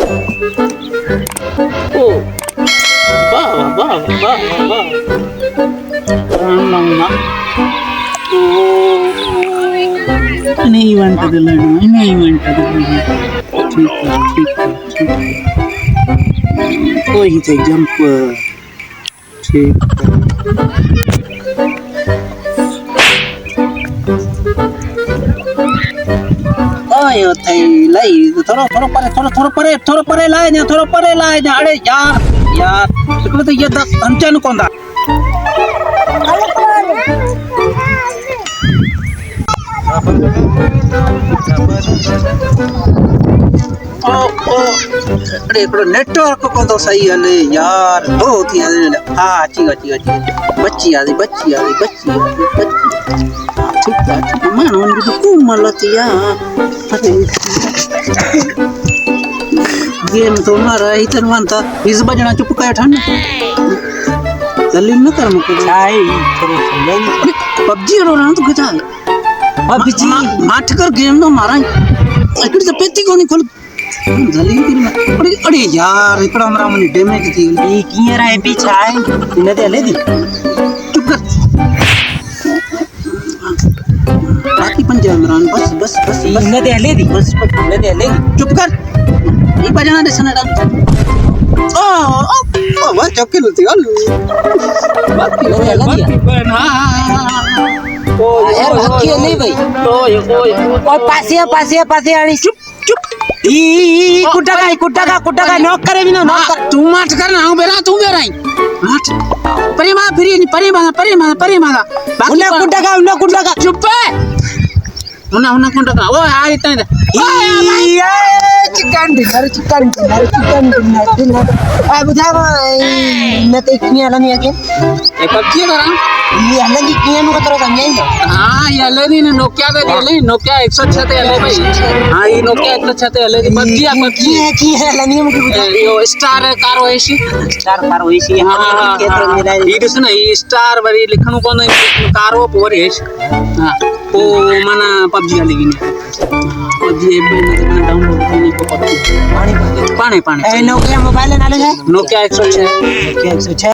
ओ वाह वाह वाह वाह रामनामा ओ नहीं बनता लड़ना नहीं बनता ठीक है कोई थे जंप ठीक आयो थई लाई थोड़ा परे लाए ने अरे यार इकडे तो ये अंचन कोंदा अरे इकडे नेटवर्क कोंदो सही हले यार दो थी हां अच्छी बच्ची आ गई ठीक है मन उनकी तो कुमलती यार अरे गेम तो मारा इधर बनता इस बजना चुप कर ठंड जल्दी न कर मुझे चाय पबजी रो रहा तू क्या पबजी माठ कर गेम तो मारा इकडे तो पेटी कोनी खोल जल्दी अरे यार इकडे हमरा मनी डैमेज थी ई किए रा एपी चाय ने दे ले दी चुप कर बाकी पंजा इमरान बस ने दे ले दी बस ने दे ले चुप कर ये बजाना दे सनड़ा ओ वाह चौके लती हल बाकी ने दे ले हां ओ यार हकी ले भाई ओए पासे आनी चुप ई कुट्टा नॉक करे भी ना नॉक कर तू मार कर ना तू बेरा मार परिमा बाकी कुट्टा का चुप है उन्ना कुट्टा का ओ आ इतना चिकन डिनर आ बुझा मैं तो किया ला नहीं आके ए पबजी करा ये अलग ही किया नु कतरो समझाई हां ये अलग ही नोकिया का ले नोकिया 106 ते अलग भाई हां ये नोकिया 106 ते अलग पबजी की है ला नहीं मुझे बुझा यो स्टार कार होईसी हां केत्र मेरा ये दिस ना ये स्टार बरी लिखणु कोन कारो पोर है हां ओ मना पबजी वाली की पबजी ऐप में डाउनलोड करने को पानी ए नोकिया मोबाइल ना ले जाए नोकिया 106